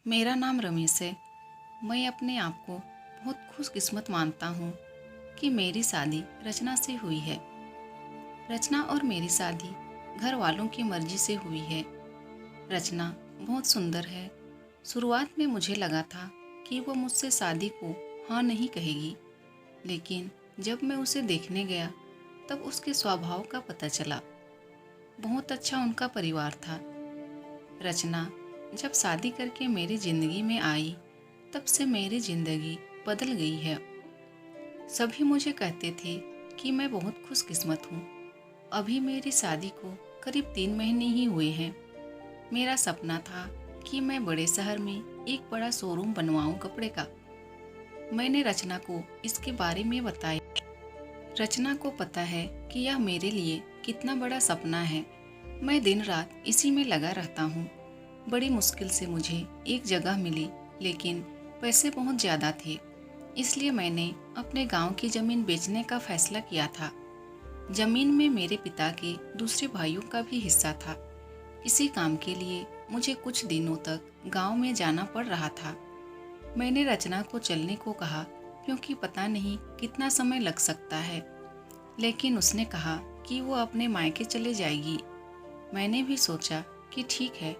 मेरा नाम रमेश है। मैं अपने आप को बहुत खुशकिस्मत मानता हूँ कि मेरी शादी रचना से हुई है। रचना और मेरी शादी घर वालों की मर्जी से हुई है। रचना बहुत सुंदर है। शुरुआत में मुझे लगा था कि वो मुझसे शादी को हाँ नहीं कहेगी, लेकिन जब मैं उसे देखने गया तब उसके स्वभाव का पता चला। बहुत अच्छा उनका परिवार था। रचना जब शादी करके मेरी ज़िंदगी में आई तब से मेरी ज़िंदगी बदल गई है। सभी मुझे कहते थे कि मैं बहुत खुशकिस्मत हूँ। अभी मेरी शादी को करीब 3 महीने ही हुए हैं। मेरा सपना था कि मैं बड़े शहर में एक बड़ा शोरूम बनवाऊँ कपड़े का। मैंने रचना को इसके बारे में बताया। रचना को पता है कि यह मेरे लिए कितना बड़ा सपना है। मैं दिन रात इसी में लगा रहता हूँ। बड़ी मुश्किल से मुझे एक जगह मिली, लेकिन पैसे बहुत ज़्यादा थे। इसलिए मैंने अपने गांव की ज़मीन बेचने का फैसला किया था। ज़मीन में मेरे पिता के दूसरे भाइयों का भी हिस्सा था। इसी काम के लिए मुझे कुछ दिनों तक गांव में जाना पड़ रहा था। मैंने रचना को चलने को कहा, क्योंकि पता नहीं कितना समय लग सकता है, लेकिन उसने कहा कि वो अपने मायके चले जाएगी। मैंने भी सोचा कि ठीक है।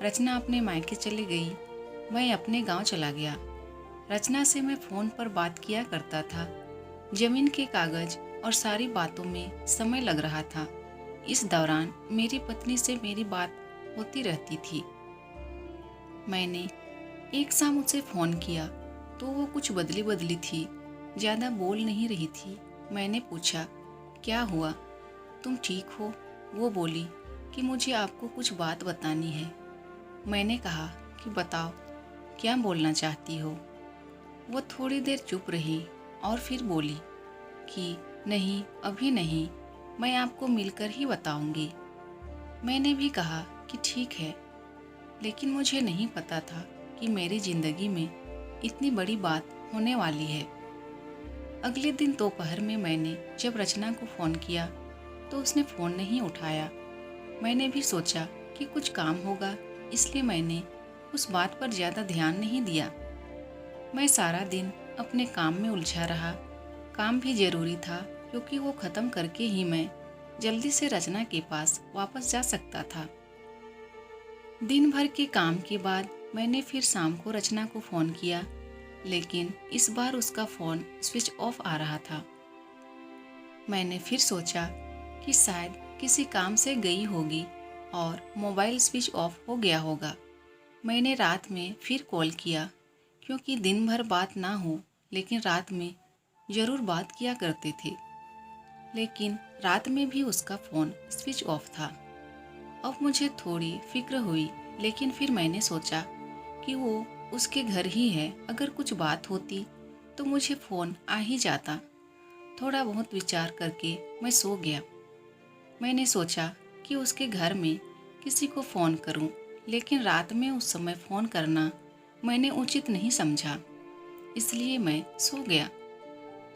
रचना अपने मायके चली गई। मैं अपने गांव चला गया। रचना से मैं फ़ोन पर बात किया करता था। ज़मीन के कागज़ और सारी बातों में समय लग रहा था। इस दौरान मेरी पत्नी से मेरी बात होती रहती थी। मैंने एक शाम उसे फ़ोन किया तो वो कुछ बदली बदली थी, ज़्यादा बोल नहीं रही थी। मैंने पूछा, क्या हुआ, तुम ठीक हो? वो बोली कि मुझे आपको कुछ बात बतानी है। मैंने कहा कि बताओ, क्या बोलना चाहती हो? वो थोड़ी देर चुप रही और फिर बोली कि नहीं, अभी नहीं, मैं आपको मिलकर ही बताऊंगी। मैंने भी कहा कि ठीक है, लेकिन मुझे नहीं पता था कि मेरी ज़िंदगी में इतनी बड़ी बात होने वाली है। अगले दिन दोपहर में मैंने जब रचना को फ़ोन किया तो उसने फ़ोन नहीं उठाया। मैंने भी सोचा कि कुछ काम होगा, इसलिए मैंने उस बात पर ज़्यादा ध्यान नहीं दिया। मैं सारा दिन अपने काम में उलझा रहा। काम भी ज़रूरी था, क्योंकि वो ख़त्म करके ही मैं जल्दी से रचना के पास वापस जा सकता था। दिन भर के काम के बाद मैंने फिर शाम को रचना को फ़ोन किया, लेकिन इस बार उसका फ़ोन स्विच ऑफ आ रहा था। मैंने फिर सोचा कि शायद किसी काम से गई होगी और मोबाइल स्विच ऑफ हो गया होगा। मैंने रात में फिर कॉल किया, क्योंकि दिन भर बात ना हो, लेकिन रात में ज़रूर बात किया करते थे। लेकिन रात में भी उसका फ़ोन स्विच ऑफ था। अब मुझे थोड़ी फिक्र हुई, लेकिन फिर मैंने सोचा कि वो उसके घर ही है, अगर कुछ बात होती तो मुझे फ़ोन आ ही जाता। थोड़ा बहुत विचार करके मैं सो गया। मैंने सोचा कि उसके घर में किसी को फ़ोन करूं, लेकिन रात में उस समय फ़ोन करना मैंने उचित नहीं समझा, इसलिए मैं सो गया।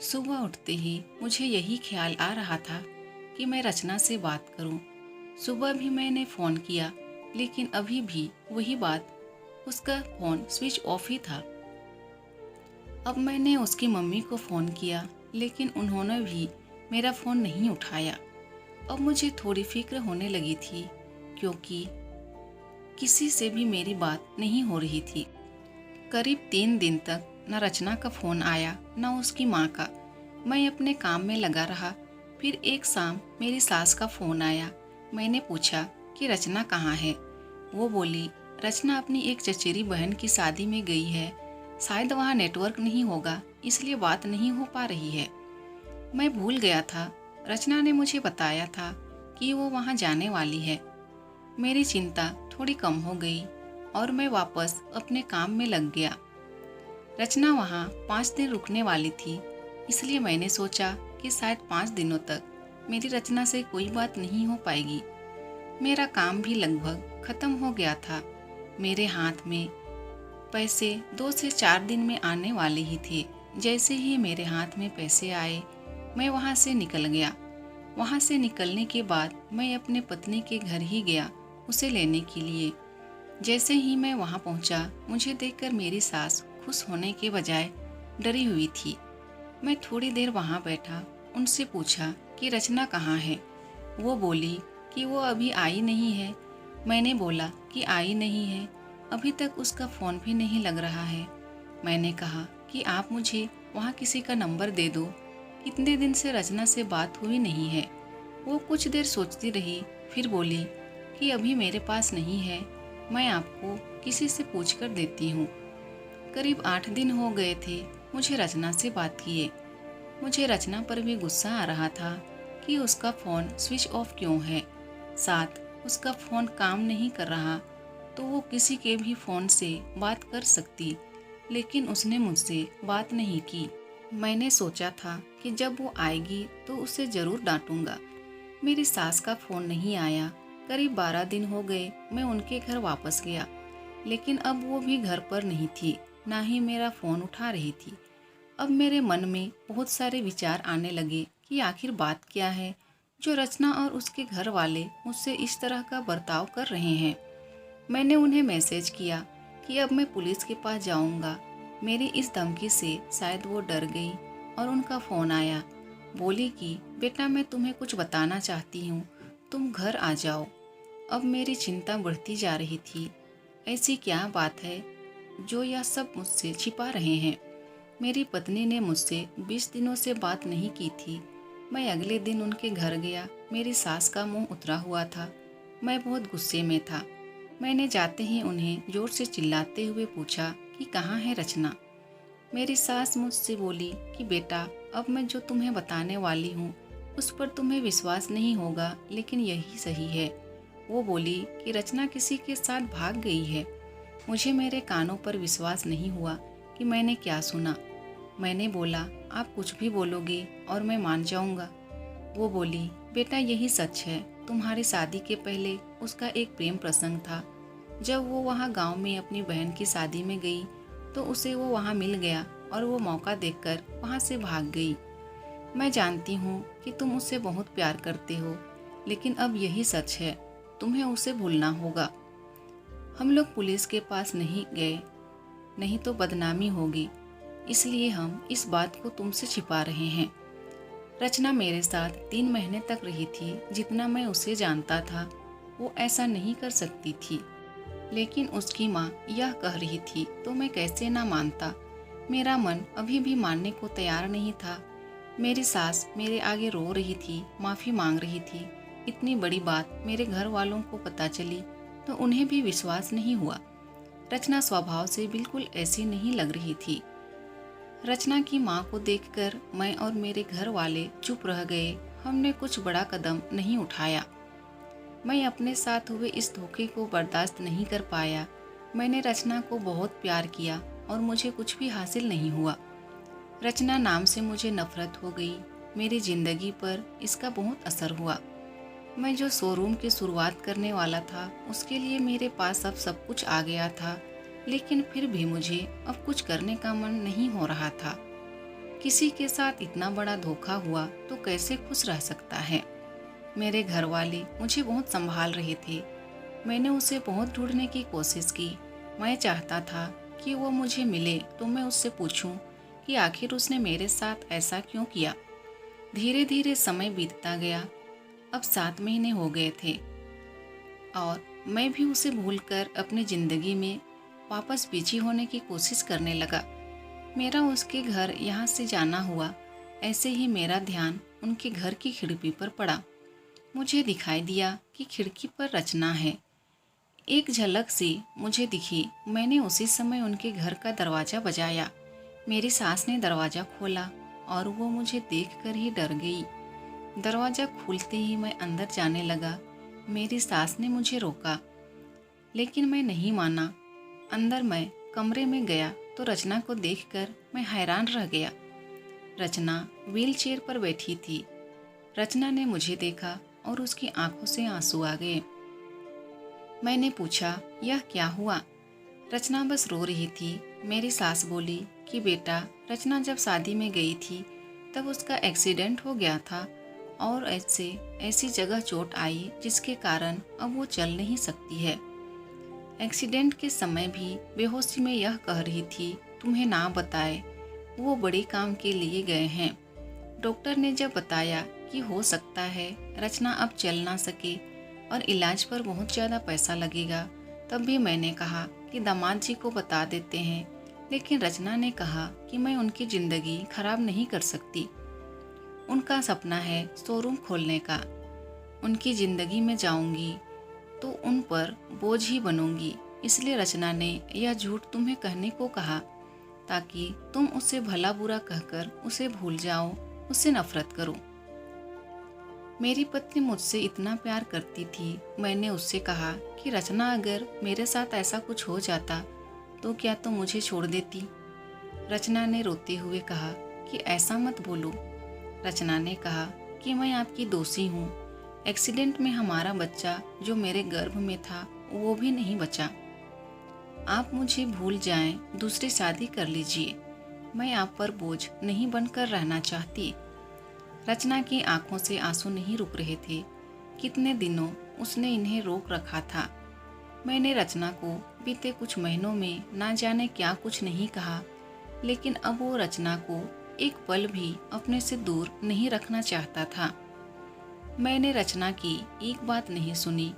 सुबह उठते ही मुझे यही ख्याल आ रहा था कि मैं रचना से बात करूं। सुबह भी मैंने फ़ोन किया, लेकिन अभी भी वही बात, उसका फ़ोन स्विच ऑफ ही था। अब मैंने उसकी मम्मी को फ़ोन किया, लेकिन उन्होंने भी मेरा फ़ोन नहीं उठाया। अब मुझे थोड़ी फिक्र होने लगी थी, क्योंकि किसी से भी मेरी बात नहीं हो रही थी। करीब 3 दिन तक न रचना का फ़ोन आया, न उसकी माँ का। मैं अपने काम में लगा रहा। फिर एक शाम मेरी सास का फ़ोन आया। मैंने पूछा कि रचना कहाँ है। वो बोली, रचना अपनी एक चचेरी बहन की शादी में गई है, शायद वहाँ नेटवर्क नहीं होगा, इसलिए बात नहीं हो पा रही है। मैं भूल गया था, रचना ने मुझे बताया था कि वो वहाँ जाने वाली है। मेरी चिंता थोड़ी कम हो गई और मैं वापस अपने काम में लग गया। रचना वहाँ 5 दिन रुकने वाली थी, इसलिए मैंने सोचा कि शायद 5 दिनों तक मेरी रचना से कोई बात नहीं हो पाएगी। मेरा काम भी लगभग ख़त्म हो गया था। मेरे हाथ में पैसे 2 से 4 दिन में आने वाले ही थे। जैसे ही मेरे हाथ में पैसे आए, मैं वहाँ से निकल गया। वहाँ से निकलने के बाद मैं अपने पत्नी के घर ही गया उसे लेने के लिए। जैसे ही मैं वहाँ पहुँचा, मुझे देखकर मेरी सास खुश होने के बजाय डरी हुई थी। मैं थोड़ी देर वहाँ बैठा, उनसे पूछा कि रचना कहाँ है। वो बोली कि वो अभी आई नहीं है। मैंने बोला कि आई नहीं है, अभी तक उसका फ़ोन भी नहीं लग रहा है। मैंने कहा कि आप मुझे वहाँ किसी का नंबर दे दो, कितने दिन से रचना से बात हुई नहीं है। वो कुछ देर सोचती रही, फिर बोली कि अभी मेरे पास नहीं है, मैं आपको किसी से पूछ कर देती हूँ। करीब 8 दिन हो गए थे मुझे रचना से बात किए। मुझे रचना पर भी गुस्सा आ रहा था कि उसका फ़ोन स्विच ऑफ क्यों है। साथ उसका फ़ोन काम नहीं कर रहा तो वो किसी के भी फ़ोन से बात कर सकती, लेकिन उसने मुझसे बात नहीं की। मैंने सोचा था कि जब वो आएगी तो उसे ज़रूर डांटूंगा। मेरी सास का फ़ोन नहीं आया। करीब 12 दिन हो गए मैं उनके घर वापस गया, लेकिन अब वो भी घर पर नहीं थी, ना ही मेरा फ़ोन उठा रही थी। अब मेरे मन में बहुत सारे विचार आने लगे कि आखिर बात क्या है जो रचना और उसके घर वाले मुझसे इस तरह का बर्ताव कर रहे हैं। मैंने उन्हें मैसेज किया कि अब मैं पुलिस के पास जाऊंगा। मेरी इस धमकी से शायद वो डर गई और उनका फ़ोन आया। बोली कि बेटा, मैं तुम्हें कुछ बताना चाहती हूँ, तुम घर आ जाओ। अब मेरी चिंता बढ़ती जा रही थी। ऐसी क्या बात है जो यह सब मुझसे छिपा रहे हैं। मेरी पत्नी ने मुझसे 20 दिनों से बात नहीं की थी। मैं अगले दिन उनके घर गया। मेरी सास का मुंह उतरा हुआ था। मैं बहुत गुस्से में था। मैंने जाते ही उन्हें जोर से चिल्लाते हुए पूछा कि कहाँ है रचना। मेरी सास मुझसे बोली कि बेटा, अब मैं जो तुम्हें बताने वाली हूँ उस पर तुम्हें विश्वास नहीं होगा, लेकिन यही सही है। वो बोली कि रचना किसी के साथ भाग गई है। मुझे मेरे कानों पर विश्वास नहीं हुआ कि मैंने क्या सुना। मैंने बोला, आप कुछ भी बोलोगे और मैं मान जाऊंगा। वो बोली, बेटा यही सच है, तुम्हारी शादी के पहले उसका एक प्रेम प्रसंग था। जब वो वहाँ गांव में अपनी बहन की शादी में गई तो उसे वो वहाँ मिल गया और वो मौका देखकर वहाँ से भाग गई। मैं जानती हूँ कि तुम उससे बहुत प्यार करते हो, लेकिन अब यही सच है, तुम्हें उसे भूलना होगा। हम लोग पुलिस के पास नहीं गए, नहीं तो बदनामी होगी, इसलिए हम इस बात को तुमसे छिपा रहे हैं। रचना मेरे साथ 3 महीने तक रही थी। जितना मैं उसे जानता था वो ऐसा नहीं कर सकती थी, लेकिन उसकी माँ यह कह रही थी तो मैं कैसे ना मानता। मेरा मन अभी भी मानने को तैयार नहीं था। मेरी सास मेरे आगे रो रही थी, माफ़ी मांग रही थी। इतनी बड़ी बात मेरे घर वालों को पता चली तो उन्हें भी विश्वास नहीं हुआ। रचना स्वभाव से बिल्कुल ऐसी नहीं लग रही थी। रचना की माँ को देखकर मैं और मेरे घर वाले चुप रह गए। हमने कुछ बड़ा कदम नहीं उठाया। मैं अपने साथ हुए इस धोखे को बर्दाश्त नहीं कर पाया। मैंने रचना को बहुत प्यार किया और मुझे कुछ भी हासिल नहीं हुआ। रचना नाम से मुझे नफरत हो गई। मेरी जिंदगी पर इसका बहुत असर हुआ। मैं जो शोरूम की शुरुआत करने वाला था उसके लिए मेरे पास अब सब कुछ आ गया था, लेकिन फिर भी मुझे अब कुछ करने का मन नहीं हो रहा था। किसी के साथ इतना बड़ा धोखा हुआ तो कैसे खुश रह सकता है। मेरे घर वाले मुझे बहुत संभाल रहे थे। मैंने उसे बहुत ढूंढने की कोशिश की। मैं चाहता था कि वो मुझे मिले तो मैं उससे पूछूं कि आखिर उसने मेरे साथ ऐसा क्यों किया। धीरे धीरे समय बीतता गया। अब 7 महीने हो गए थे और मैं भी उसे भूलकर अपनी जिंदगी में वापस बिजी होने की कोशिश करने लगा। मेरा उसके घर यहाँ से जाना हुआ। ऐसे ही मेरा ध्यान उनके घर की खिड़की पर पड़ा। मुझे दिखाई दिया कि खिड़की पर रचना है। एक झलक सी मुझे दिखी। मैंने उसी समय उनके घर का दरवाज़ा बजाया। मेरी सास ने दरवाज़ा खोला और वो मुझे देखकर ही डर गई। दरवाज़ा खुलते ही मैं अंदर जाने लगा। मेरी सास ने मुझे रोका, लेकिन मैं नहीं माना। अंदर मैं कमरे में गया तो रचना को देखकर मैं हैरान रह गया। रचना व्हीलचेयर पर बैठी थी। रचना ने मुझे देखा और उसकी आंखों से आंसू आ गए। मैंने पूछा, यह क्या हुआ? रचना बस रो रही थी। मेरी सास बोली कि बेटा, रचना जब शादी में गई थी तब उसका एक्सीडेंट हो गया था और ऐसी जगह चोट आई जिसके कारण अब वो चल नहीं सकती है। एक्सीडेंट के समय भी बेहोशी में यह कह रही थी, तुम्हें ना बताए, वो बड़े काम के लिए गए हैं। डॉक्टर ने जब बताया कि हो सकता है रचना अब चल ना सके और इलाज पर बहुत ज़्यादा पैसा लगेगा, तब भी मैंने कहा कि दामाद जी को बता देते हैं। लेकिन रचना ने कहा कि मैं उनकी ज़िंदगी खराब नहीं कर सकती। उनका सपना है शोरूम खोलने का। उनकी ज़िंदगी में जाऊंगी तो उन पर बोझ ही बनूंगी। इसलिए रचना ने यह झूठ तुम्हें कहने को कहा ताकि तुम उसे भला बुरा कहकर उसे भूल जाओ, उससे नफरत करो। मेरी पत्नी मुझसे इतना प्यार करती थी। मैंने उससे कहा कि रचना अगर मेरे साथ ऐसा कुछ हो जाता तो क्या तुम मुझे छोड़ देती? रचना ने रोते हुए कहा कि ऐसा मत बोलो। रचना ने कहा कि मैं आपकी दोषी हूँ। एक्सीडेंट में हमारा बच्चा जो मेरे गर्भ में था वो भी नहीं बचा। आप मुझे भूल जाएं, दूसरी शादी कर लीजिए। मैं आप पर बोझ नहीं बनकर रहना चाहती। रचना की आंखों से आंसू नहीं रुक रहे थे। कितने दिनों उसने इन्हें रोक रखा था। मैंने रचना को बीते कुछ महीनों में ना जाने क्या कुछ नहीं कहा, लेकिन अब वो रचना को एक पल भी अपने से दूर नहीं रखना चाहता था। मैंने रचना की एक बात नहीं सुनी।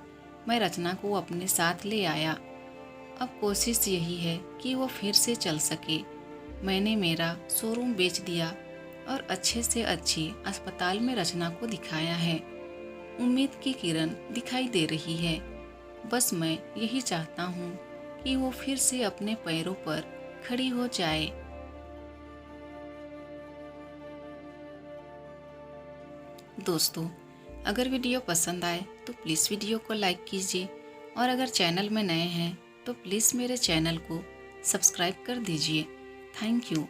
मैं रचना को अपने साथ ले आया। अब कोशिश यही है कि वो फिर से चल सके। मैंने मेरा शोरूम बेच दिया और अच्छे से अच्छी अस्पताल में रचना को दिखाया है। उम्मीद की किरण दिखाई दे रही है। बस मैं यही चाहता हूँ कि वो फिर से अपने पैरों पर खड़ी हो जाए। दोस्तों, अगर वीडियो पसंद आए तो प्लीज़ वीडियो को लाइक कीजिए और अगर चैनल में नए हैं तो प्लीज़ मेरे चैनल को सब्सक्राइब कर दीजिए। Thank you.